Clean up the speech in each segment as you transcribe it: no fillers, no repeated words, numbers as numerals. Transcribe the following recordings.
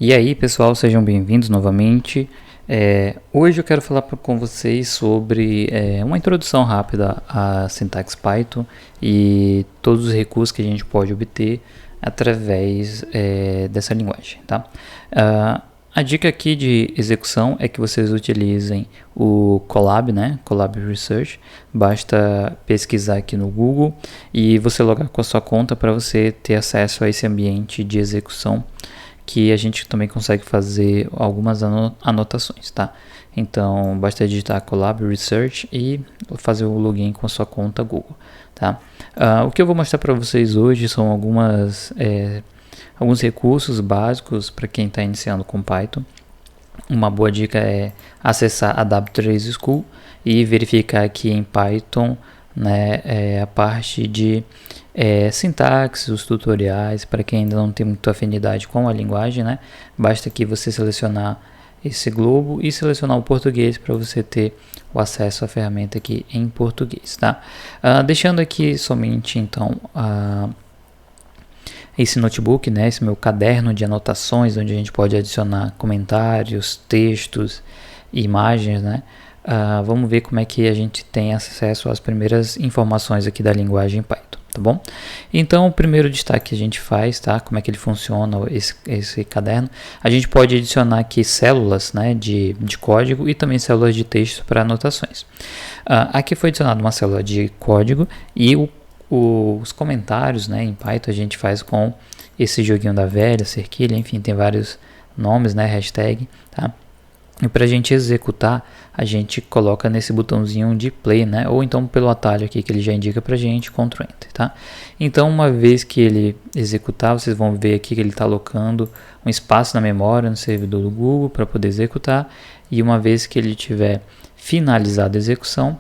E aí, pessoal, sejam bem-vindos novamente. Hoje eu quero falar com vocês sobre uma introdução rápida à sintaxe Python e todos os recursos que a gente pode obter através dessa linguagem, tá? A dica aqui de execução é que vocês utilizem o Colab, né? Colab Research. Basta pesquisar aqui no Google e você logar com a sua conta para você ter acesso a esse ambiente de execução, que a gente também consegue fazer algumas anotações, tá? Então, basta digitar Colab Research e fazer o login com a sua conta Google, tá? O que eu vou mostrar para vocês hoje são alguns recursos básicos para quem está iniciando com Python. Uma boa dica é acessar a W3 School e verificar aqui em Python, né, a parte de sintaxe, os tutoriais, para quem ainda não tem muita afinidade com a linguagem, né, basta que você selecionar esse globo e selecionar o português para você ter o acesso à ferramenta aqui em português, tá? Deixando aqui somente então esse notebook, né, esse meu caderno de anotações, onde a gente pode adicionar comentários, textos, imagens, né? Vamos ver como é que a gente tem acesso às primeiras informações aqui da linguagem Python, tá bom? Então, o primeiro destaque que a gente faz, tá? Como é que ele funciona, esse caderno. A gente pode adicionar aqui células, né, de código e também células de texto para anotações. Aqui foi adicionada uma célula de código e os comentários, né, em Python a gente faz com esse joguinho da velha, cerquilha, enfim, tem vários nomes, né, hashtag, tá? E para a gente executar, a gente coloca nesse botãozinho de play, né? Ou então pelo atalho aqui que ele já indica para a gente, Ctrl Enter, tá? Então, uma vez que ele executar, vocês vão ver aqui que ele está alocando um espaço na memória no servidor do Google para poder executar. E uma vez que ele tiver finalizado a execução,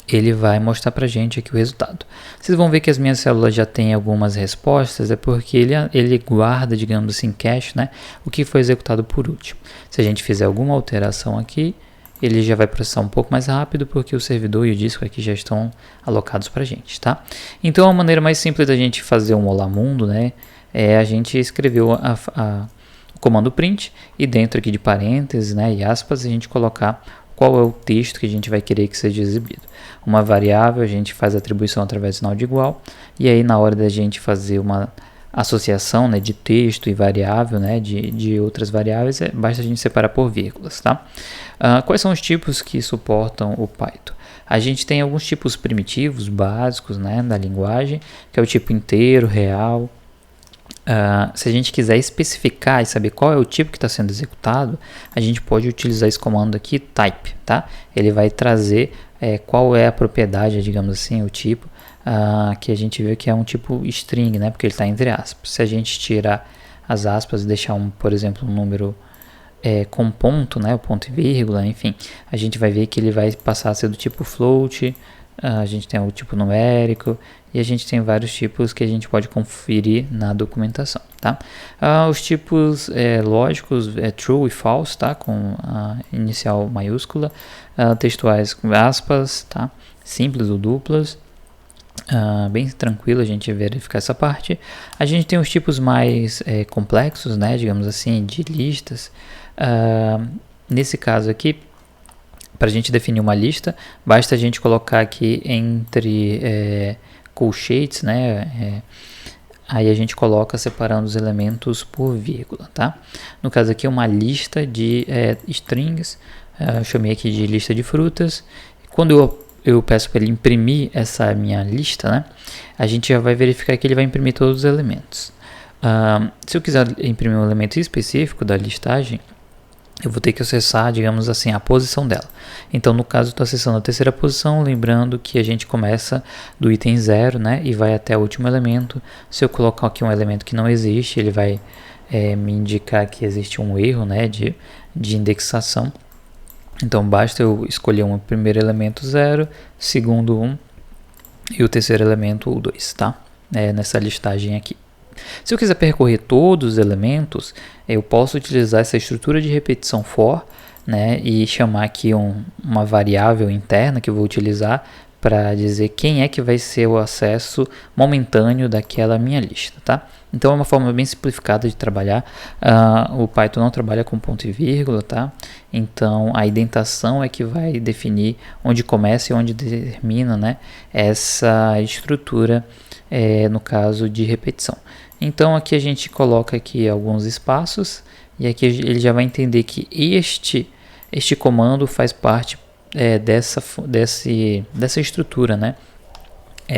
ele vai mostrar pra gente aqui o resultado. Vocês vão ver que as minhas células já têm algumas respostas, é porque ele guarda, digamos assim, cache, né, o que foi executado por último. Se a gente fizer alguma alteração aqui, ele já vai processar um pouco mais rápido, porque o servidor e o disco aqui já estão alocados pra gente, tá? Então, a maneira mais simples da gente fazer um olá mundo, né, é a gente escrever o comando print e dentro aqui de parênteses, né, e aspas, a gente colocar qual é o texto que a gente vai querer que seja exibido. Uma variável, a gente faz a atribuição através do sinal de igual, e aí na hora da gente fazer uma associação, né, de texto e variável, né, de outras variáveis, basta a gente separar por vírgulas, tá? Quais são os tipos que suportam o Python? A gente tem alguns tipos primitivos, básicos, né, da linguagem, que é o tipo inteiro, real. Se a gente quiser especificar e saber qual é o tipo que está sendo executado, a gente pode utilizar esse comando aqui, type, tá? Ele vai trazer qual é a propriedade, digamos assim, o tipo, que a gente vê que é um tipo string, né? Porque ele está entre aspas. Se a gente tirar as aspas e deixar, por exemplo, um número com ponto, né? O ponto e vírgula, enfim, a gente vai ver que ele vai passar a ser do tipo float. A gente tem o tipo numérico e a gente tem vários tipos que a gente pode conferir na documentação, tá? Os tipos lógicos true e false, tá? Com a inicial maiúscula, textuais com aspas, tá? Simples ou duplas, bem tranquilo a gente verificar essa parte. A gente tem os tipos mais complexos, né? Digamos assim, de listas. Nesse caso aqui, para a gente definir uma lista, basta a gente colocar aqui entre colchetes, né? Aí a gente coloca separando os elementos por vírgula, tá? No caso aqui é uma lista de strings, eu chamei aqui de lista de frutas. Quando eu peço para ele imprimir essa minha lista, né? A gente já vai verificar que ele vai imprimir todos os elementos. Se eu quiser imprimir um elemento específico da listagem, eu vou ter que acessar, digamos assim, a posição dela. Então, no caso, eu estou acessando a terceira posição, lembrando que a gente começa do item 0, né, e vai até o último elemento. Se eu colocar aqui um elemento que não existe, ele vai me indicar que existe um erro, né, de indexação. Então, basta eu escolher um primeiro elemento 0, segundo 1 e o terceiro elemento o 2, tá? Nessa listagem aqui. Se eu quiser percorrer todos os elementos, eu posso utilizar essa estrutura de repetição for, né, e chamar aqui uma variável interna que eu vou utilizar para dizer quem é que vai ser o acesso momentâneo daquela minha lista, tá? Então é uma forma bem simplificada de trabalhar. O Python não trabalha com ponto e vírgula, tá? Então a indentação é que vai definir onde começa e onde termina, né, essa estrutura, no caso de repetição. Então aqui a gente coloca aqui alguns espaços e aqui ele já vai entender que este comando faz parte dessa estrutura, né,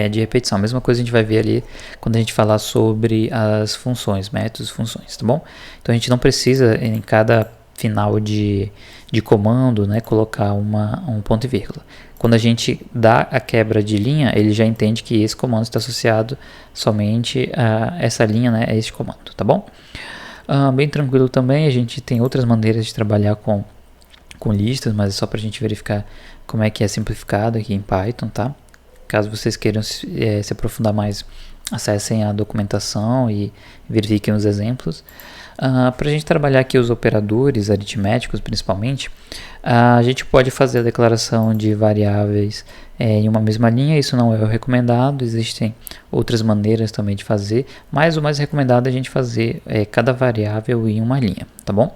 de repetição. A mesma coisa a gente vai ver ali quando a gente falar sobre as funções, métodos e funções, tá bom? Então a gente não precisa em cada final de comando, né, colocar um ponto e vírgula. Quando a gente dá a quebra de linha, ele já entende que esse comando está associado somente a essa linha, né, a este comando, tá bom? Bem tranquilo também, a gente tem outras maneiras de trabalhar com listas, mas é só para a gente verificar como é que é simplificado aqui em Python, tá? Caso vocês queiram se aprofundar mais, acessem a documentação e verifiquem os exemplos. Para a gente trabalhar aqui os operadores aritméticos, principalmente, a gente pode fazer a declaração de variáveis em uma mesma linha. Isso não é o recomendado, existem outras maneiras também de fazer, mas o mais recomendado é a gente fazer cada variável em uma linha, tá bom?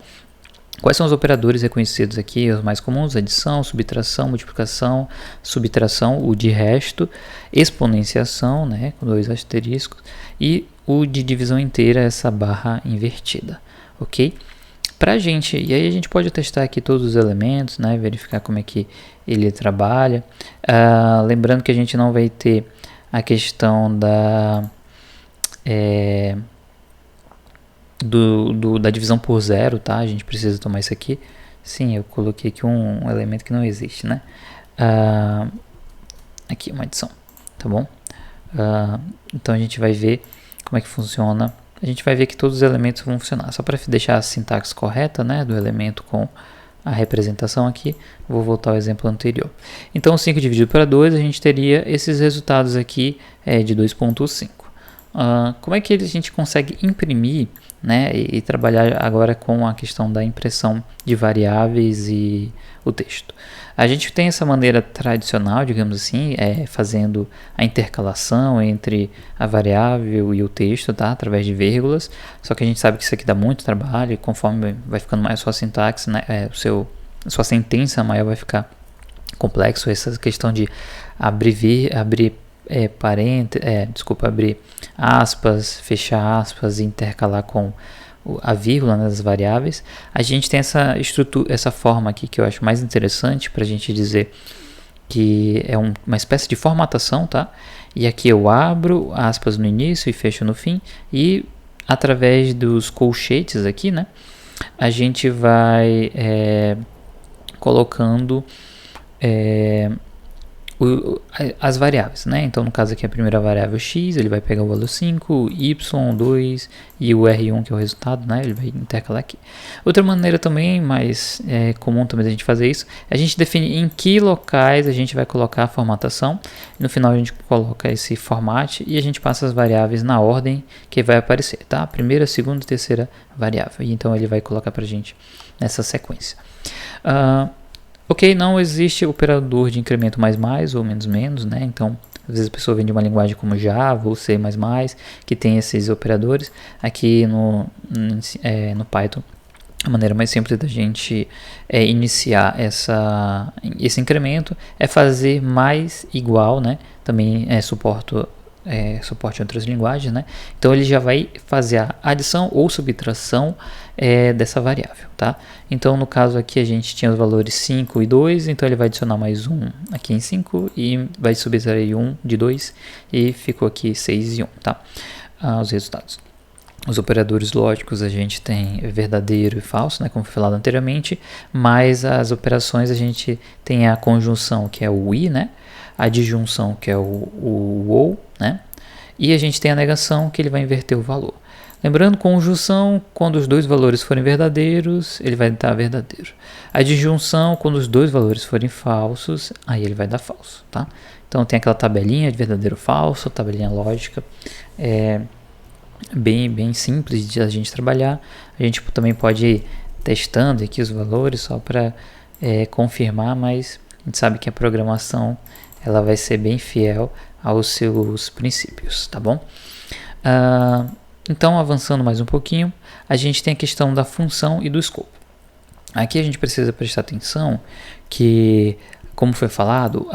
Quais são os operadores reconhecidos aqui? Os mais comuns: adição, subtração, multiplicação, subtração, o de resto, exponenciação, né, com 2 asteriscos, e o de divisão inteira, essa barra invertida, ok? E aí a gente pode testar aqui todos os elementos, né, verificar como é que ele trabalha. Lembrando que a gente não vai ter a questão da divisão por zero, tá? A gente precisa tomar isso aqui. Sim, eu coloquei aqui um elemento que não existe, né? Aqui, uma adição, tá bom? Então a gente vai ver como é que funciona. A gente vai ver que todos os elementos vão funcionar. Só para deixar a sintaxe correta, né, do elemento com a representação aqui, vou voltar ao exemplo anterior. Então 5 dividido para 2, a gente teria esses resultados aqui de 2.5. Como é que a gente consegue imprimir, né, e trabalhar agora com a questão da impressão de variáveis e o texto? A gente tem essa maneira tradicional, digamos assim, fazendo a intercalação entre a variável e o texto, tá, através de vírgulas. Só que a gente sabe que isso aqui dá muito trabalho, e conforme vai ficando mais sua sintaxe, né, sua sentença maior vai ficar complexo. Essa questão de abrir aspas, fechar aspas e intercalar com a vírgula nas variáveis. A gente tem essa estrutura, essa forma aqui que eu acho mais interessante para a gente dizer que é uma espécie de formatação, tá? E aqui eu abro aspas no início e fecho no fim, e através dos colchetes aqui, né, a gente vai colocando as variáveis, né? Então no caso aqui a primeira variável x, ele vai pegar o valor 5, y, 2 e o r1, que é o resultado, né? Ele vai intercalar aqui. Outra maneira também, mais comum também da gente fazer isso, é a gente definir em que locais a gente vai colocar a formatação. No final a gente coloca esse format e a gente passa as variáveis na ordem que vai aparecer, tá? Primeira, segunda e terceira variável. E então ele vai colocar pra gente nessa sequência. Ok, não existe operador de incremento mais ou menos, né? Então, às vezes a pessoa vem de uma linguagem como Java ou C++, que tem esses operadores. Aqui no Python, a maneira mais simples da gente iniciar esse incremento é fazer mais igual, né? Também suporte em outras linguagens, né? Então ele já vai fazer a adição ou subtração dessa variável, tá? Então no caso aqui a gente tinha os valores 5 e 2, então ele vai adicionar mais 1 aqui em 5 e vai subtrair 1 de 2 e ficou aqui 6 e 1, tá? Os resultados. Os operadores lógicos a gente tem verdadeiro e falso, né, como foi falado anteriormente, mas as operações a gente tem a conjunção, que é o e, né, a disjunção, que é o ou, né, e a gente tem a negação, que ele vai inverter o valor. Lembrando, conjunção, quando os dois valores forem verdadeiros, ele vai dar verdadeiro. A disjunção, quando os dois valores forem falsos, aí ele vai dar falso, tá? Então tem aquela tabelinha de verdadeiro falso, tabelinha lógica, bem simples de a gente trabalhar. A gente também pode ir testando aqui os valores só para confirmar, mas a gente sabe que a programação ela vai ser bem fiel aos seus princípios, tá bom? Então, avançando mais um pouquinho, a gente tem a questão da função e do escopo. Aqui a gente precisa prestar atenção que, como foi falado,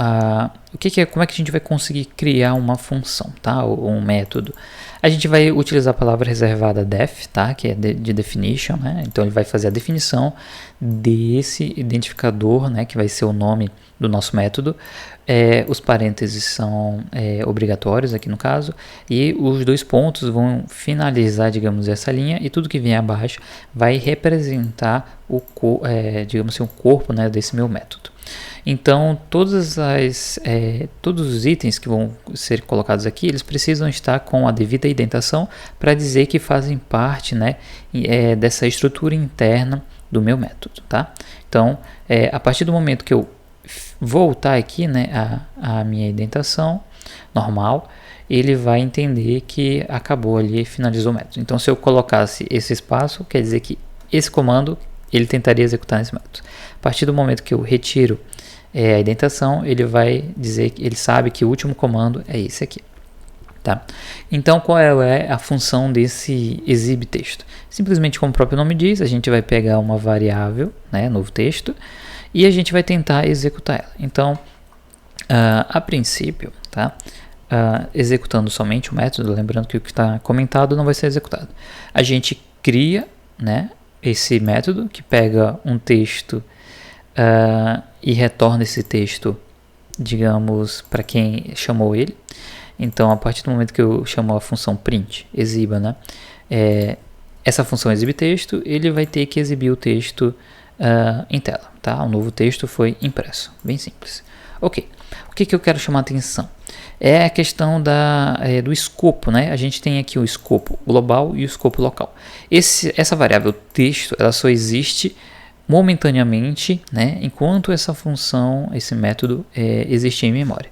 como é que a gente vai conseguir criar uma função, tá? Ou um método. A gente vai utilizar a palavra reservada def, tá? Que é de definition, né? Então ele vai fazer a definição desse identificador, né? Que vai ser o nome do nosso método. Os parênteses são obrigatórios aqui no caso, e os dois pontos vão finalizar, digamos, essa linha, e tudo que vem abaixo vai representar digamos assim, o corpo, né, desse meu método. Então, todos os itens que vão ser colocados aqui, eles precisam estar com a devida indentação para dizer que fazem parte, né, dessa estrutura interna do meu método, tá? Então, a partir do momento que eu voltar aqui, né, a minha indentação normal, ele vai entender que acabou ali, finalizou o método. Então, se eu colocasse esse espaço, quer dizer que esse comando ele tentaria executar nesse método. A partir do momento que eu retiro a indentação, ele vai dizer que ele sabe que o último comando é esse aqui. Tá? Então, qual é a função desse exibe texto? Simplesmente, como o próprio nome diz, a gente vai pegar uma variável, né, novo texto, e a gente vai tentar executar ela. Então, a princípio, tá? Executando somente o método, lembrando que o que está comentado não vai ser executado. A gente cria, né, esse método que pega um texto e retorna esse texto, digamos, para quem chamou ele. Então, a partir do momento que eu chamo a função print, exiba, né, essa função exibe texto, ele vai ter que exibir o texto em tela, tá? O novo texto foi impresso, bem simples. Ok, o que eu quero chamar a atenção? É a questão do escopo, né? A gente tem aqui o escopo global e o escopo local. Essa variável texto, ela só existe momentaneamente, né? Enquanto essa função, esse método existe em memória.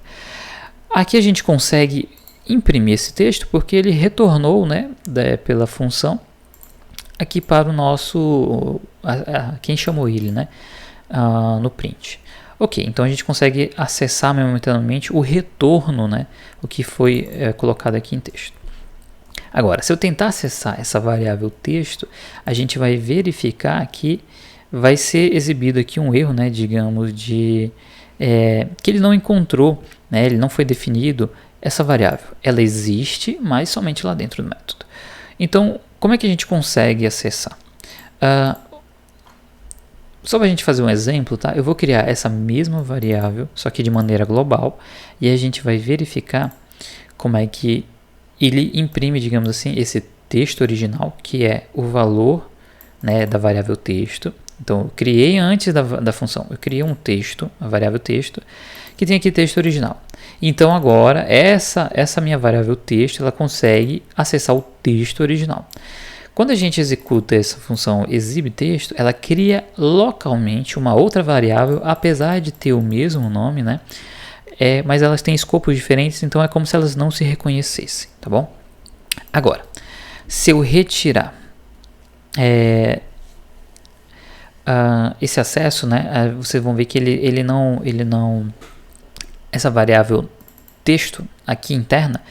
Aqui a gente consegue imprimir esse texto porque ele retornou, né, pela função aqui para o nosso, quem chamou ele, né, no print. Ok, então a gente consegue acessar momentaneamente o retorno, né, o que foi colocado aqui em texto. Agora, se eu tentar acessar essa variável texto, a gente vai verificar que vai ser exibido aqui um erro, né, digamos, que ele não encontrou, né, ele não foi definido essa variável. Ela existe, mas somente lá dentro do método. Então, como é que a gente consegue acessar? Só para a gente fazer um exemplo, tá? Eu vou criar essa mesma variável, só que de maneira global, e a gente vai verificar como é que ele imprime, digamos assim, esse texto original, que é o valor, né, da variável texto. Então, eu criei antes da função, eu criei um texto, a variável texto, que tem aqui texto original. Então, agora, essa minha variável texto, ela consegue acessar o texto original. Quando a gente executa essa função exibe texto, ela cria localmente uma outra variável, apesar de ter o mesmo nome, né? Mas elas têm escopos diferentes, então é como se elas não se reconhecessem, tá bom? Agora, se eu retirar esse acesso, né? Vocês vão ver que ele não essa variável texto aqui interna,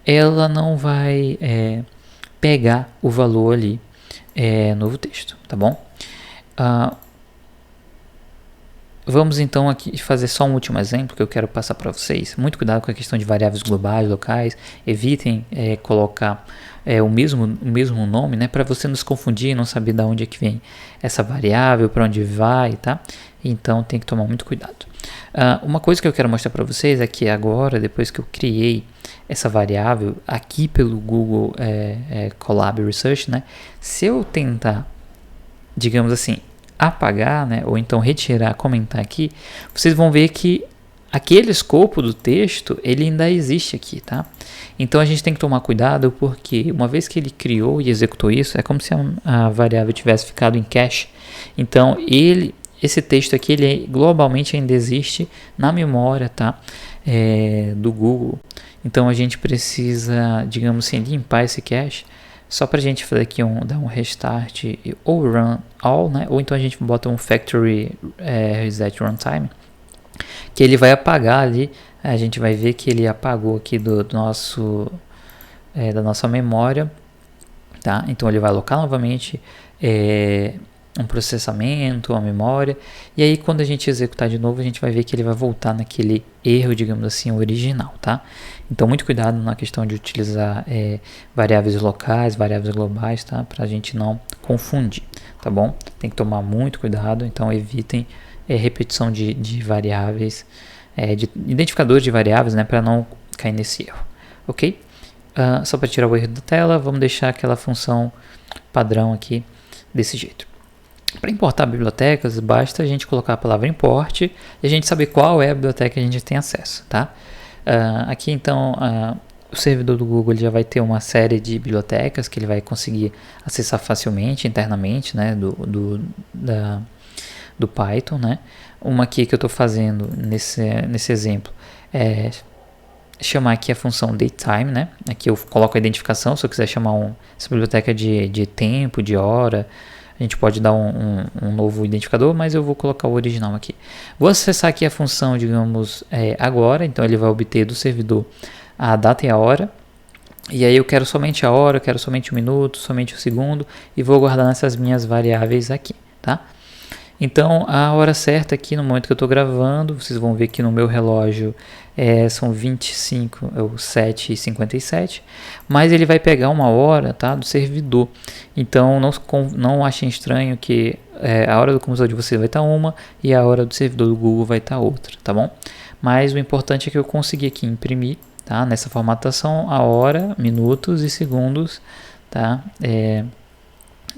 ela não vai pegar o valor ali novo texto, tá bom? Vamos então aqui fazer só um último exemplo que eu quero passar para vocês. Muito cuidado com a questão de variáveis globais, locais. Evitem colocar o mesmo nome, né, para você não se confundir, não saber de onde é que vem essa variável, para onde vai, tá? Então tem que tomar muito cuidado. Uma coisa que eu quero mostrar para vocês é que agora, depois que eu criei essa variável aqui pelo Google Colab Research, né, se eu tentar, digamos assim, apagar, né, ou então retirar, comentar aqui, vocês vão ver que aquele escopo do texto, ele ainda existe aqui, tá? Então a gente tem que tomar cuidado porque uma vez que ele criou e executou isso, é como se a variável tivesse ficado em cache. Então esse texto aqui, ele globalmente ainda existe na memória, tá? Do Google. Então a gente precisa, digamos assim, limpar esse cache. Só para a gente fazer aqui dar um restart ou run all, né? Ou então a gente bota um factory reset runtime. que ele vai apagar ali. A gente vai ver que ele apagou aqui da nossa memória, tá? Então ele vai alocar novamente um processamento, uma memória, e aí quando a gente executar de novo, a gente vai ver que ele vai voltar naquele erro, digamos assim, original, tá? Então muito cuidado na questão de utilizar variáveis locais, variáveis globais, tá? Para a gente não confundir, tá bom? Tem que tomar muito cuidado, então evitem repetição de variáveis, de identificadores de variáveis, né? Para não cair nesse erro, ok? Só para tirar o erro da tela, vamos deixar aquela função padrão aqui desse jeito. Para importar bibliotecas, basta a gente colocar a palavra import e a gente saber qual é a biblioteca que a gente tem acesso, tá? Aqui então o servidor do Google ele já vai ter uma série de bibliotecas que ele vai conseguir acessar facilmente internamente, né, do Python, né? Uma aqui que eu estou fazendo nesse exemplo é chamar aqui a função datetime, né? Aqui eu coloco a identificação, se eu quiser chamar essa biblioteca de tempo, de hora, a gente pode dar um novo identificador, mas eu vou colocar o original aqui. Vou acessar aqui a função, digamos, agora, então ele vai obter do servidor a data e a hora, e aí eu quero somente a hora, eu quero somente o minuto, somente o segundo, e vou guardar nessas minhas variáveis aqui, tá? Então, a hora certa aqui, no momento que eu estou gravando, vocês vão ver que no meu relógio são 7h57, mas ele vai pegar uma hora, tá, do servidor. Então, não achem estranho que a hora do computador de vocês vai estar uma e a hora do servidor do Google vai estar outra, tá bom? Mas o importante é que eu consegui aqui imprimir, tá, nessa formatação, a hora, minutos e segundos, tá,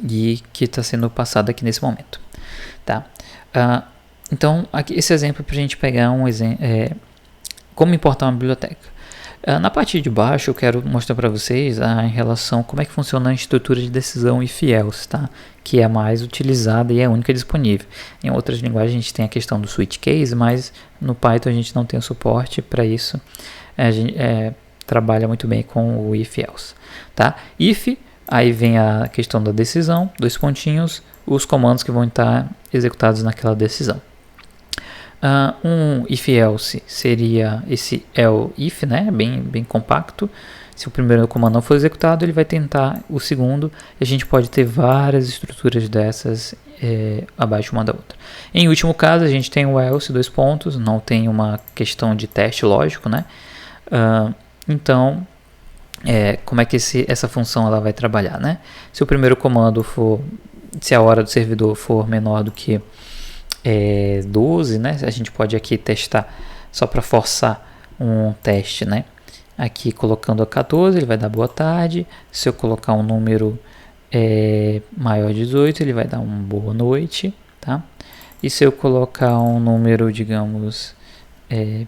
e que está sendo passado aqui nesse momento. Tá? Então, aqui, esse exemplo é para a gente pegar como importar uma biblioteca. Na parte de baixo, eu quero mostrar para vocês em relação como é que funciona a estrutura de decisão if else, tá? Que é a mais utilizada e é a única disponível. Em outras linguagens, a gente tem a questão do switch case, mas no Python a gente não tem o suporte para isso. A gente trabalha muito bem com o if else. Tá? If, aí vem a questão da decisão, 2 pontinhos, os comandos que vão estar executados naquela decisão. Um if else seria esse if, né, bem compacto. Se o primeiro comando não for executado, ele vai tentar o segundo, e a gente pode ter várias estruturas dessas abaixo uma da outra. Em último caso, a gente tem o else, 2 pontos, não tem uma questão de teste lógico, né? Então, como é que essa função ela vai trabalhar, né? Se o primeiro comando se a hora do servidor for menor do que 12, né? A gente pode aqui testar só para forçar um teste, né? Aqui colocando a 14, ele vai dar boa tarde. Se eu colocar um número maior de 18, ele vai dar uma boa noite, tá? E se eu colocar um número, digamos,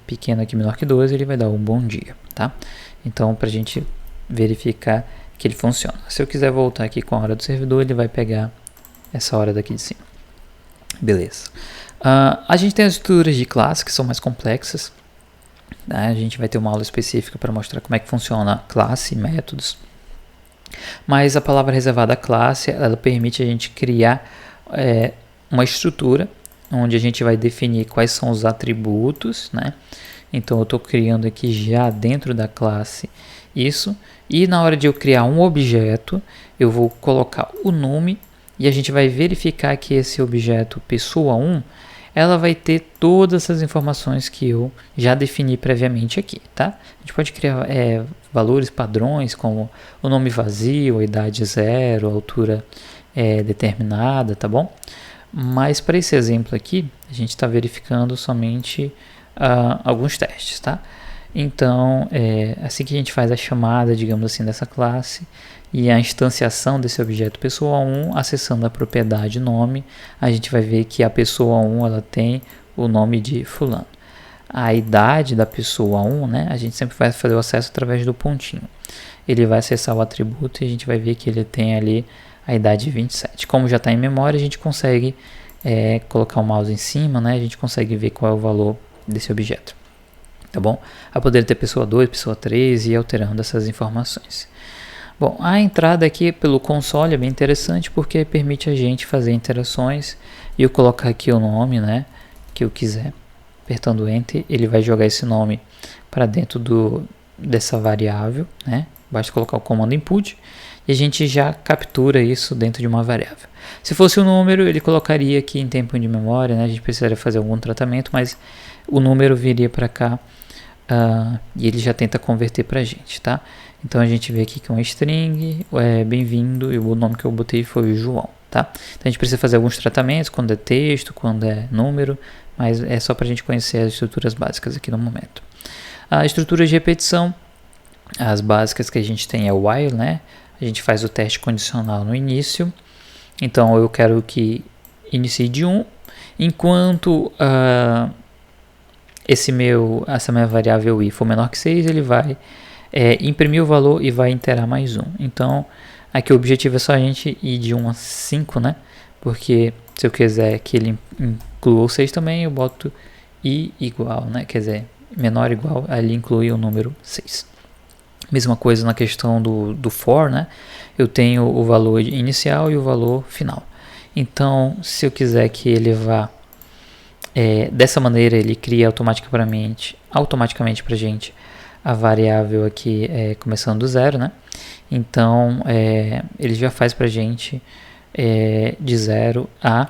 pequeno aqui, menor que 12, ele vai dar um bom dia, tá? Então, para a gente verificar que ele funciona. Se eu quiser voltar aqui com a hora do servidor, ele vai pegar essa hora daqui de cima. Beleza. A gente tem as estruturas de classe que são mais complexas. Né? A gente vai ter uma aula específica para mostrar como é que funciona a classe e métodos. Mas a palavra reservada à classe, ela permite a gente criar uma estrutura onde a gente vai definir quais são os atributos, né? Então eu estou criando aqui já dentro da classe isso, e na hora de eu criar um objeto, eu vou colocar o nome e a gente vai verificar que esse objeto pessoa 1, ela vai ter todas essas informações que eu já defini previamente aqui, tá? A gente pode criar valores padrões como o nome vazio, a idade 0, a altura determinada, tá bom? Mas para esse exemplo aqui, a gente está verificando somente alguns testes, tá? Então, assim que a gente faz a chamada, digamos assim, dessa classe e a instanciação desse objeto pessoa 1, acessando a propriedade nome, a gente vai ver que a pessoa 1 ela tem o nome de fulano. A idade da pessoa 1, né, a gente sempre vai fazer o acesso através do pontinho. Ele vai acessar o atributo e a gente vai ver que ele tem ali a idade 27. Como já está em memória, a gente consegue colocar o mouse em cima, né, a gente consegue ver qual é o valor desse objeto. Tá bom? A poder ter pessoa 2, pessoa 3 e ir alterando essas informações. Bom, a entrada aqui pelo console é bem interessante porque permite a gente fazer interações e eu colocar aqui o nome, né, que eu quiser. Apertando Enter, ele vai jogar esse nome para dentro dessa variável, né? Basta colocar o comando input e a gente já captura isso dentro de uma variável. Se fosse um número, ele colocaria aqui em tempo de memória, né? A gente precisaria fazer algum tratamento, mas o número viria para cá e ele já tenta converter para a gente, tá? Então a gente vê aqui que é uma string, bem-vindo, e o nome que eu botei foi o João, tá? Então a gente precisa fazer alguns tratamentos, quando é texto, quando é número, mas é só para a gente conhecer as estruturas básicas aqui no momento. A estrutura de repetição, as básicas que a gente tem é o while, né? A gente faz o teste condicional no início. Então eu quero que inicie de 1, enquanto essa minha variável i for menor que 6, ele vai imprimir o valor e vai iterar mais 1. Então aqui o objetivo é só a gente ir de 1 a 5, né? Porque se eu quiser que ele inclua o 6 também, eu boto i igual, né? Quer dizer, menor ou igual, ali inclui o número 6. Mesma coisa na questão do for, né? Eu tenho o valor inicial e o valor final. Então, se eu quiser que ele vá dessa maneira, ele cria automaticamente para a gente a variável aqui começando do 0, né? Então, ele já faz para a gente de 0 a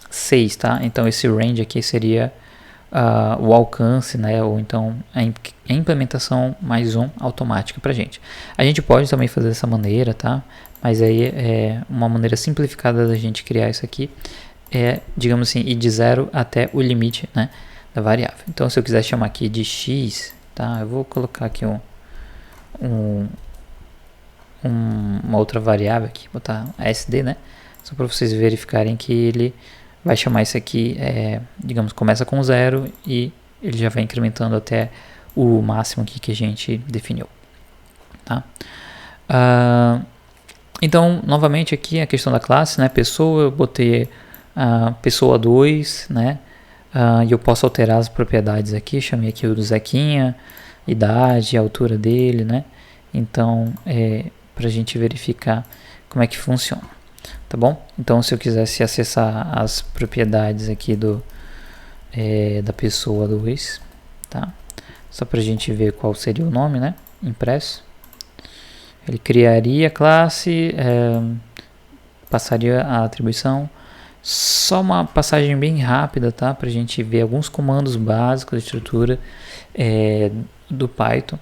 6, tá? Então, esse range aqui seria o alcance, né? Ou então a implementação mais 1 automática para a gente. A gente pode também fazer dessa maneira, tá? Mas aí é uma maneira simplificada da gente criar isso aqui. Digamos assim, ir de 0 até o limite, né, da variável. Então, se eu quiser chamar aqui de x, tá? Eu vou colocar aqui uma outra variável aqui, botar SD, né? Só para vocês verificarem que ele vai chamar isso aqui, digamos, começa com 0 e ele já vai incrementando até o máximo aqui que a gente definiu, tá? Então, novamente aqui a questão da classe, né? Pessoa, eu botei pessoa 2, né? E eu posso alterar as propriedades aqui, chamei aqui o do Zequinha, idade, altura dele, né? Então, para a gente verificar como é que funciona. Tá bom? Então, se eu quisesse acessar as propriedades aqui da pessoa 2, tá? Só para a gente ver qual seria o nome, né? Impresso. Ele criaria a classe, passaria a atribuição. Só uma passagem bem rápida, tá? Para a gente ver alguns comandos básicos da estrutura do Python.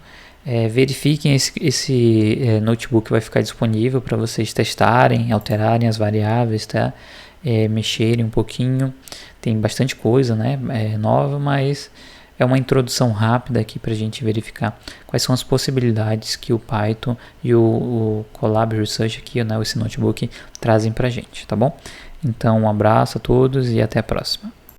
Verifiquem esse notebook vai ficar disponível para vocês testarem, alterarem as variáveis, tá? Mexerem um pouquinho. Tem bastante coisa, né? Nova, mas é uma introdução rápida aqui para a gente verificar quais são as possibilidades que o Python e o Colab Research aqui, né? Esse notebook trazem para a gente, tá bom? Então, um abraço a todos e até a próxima.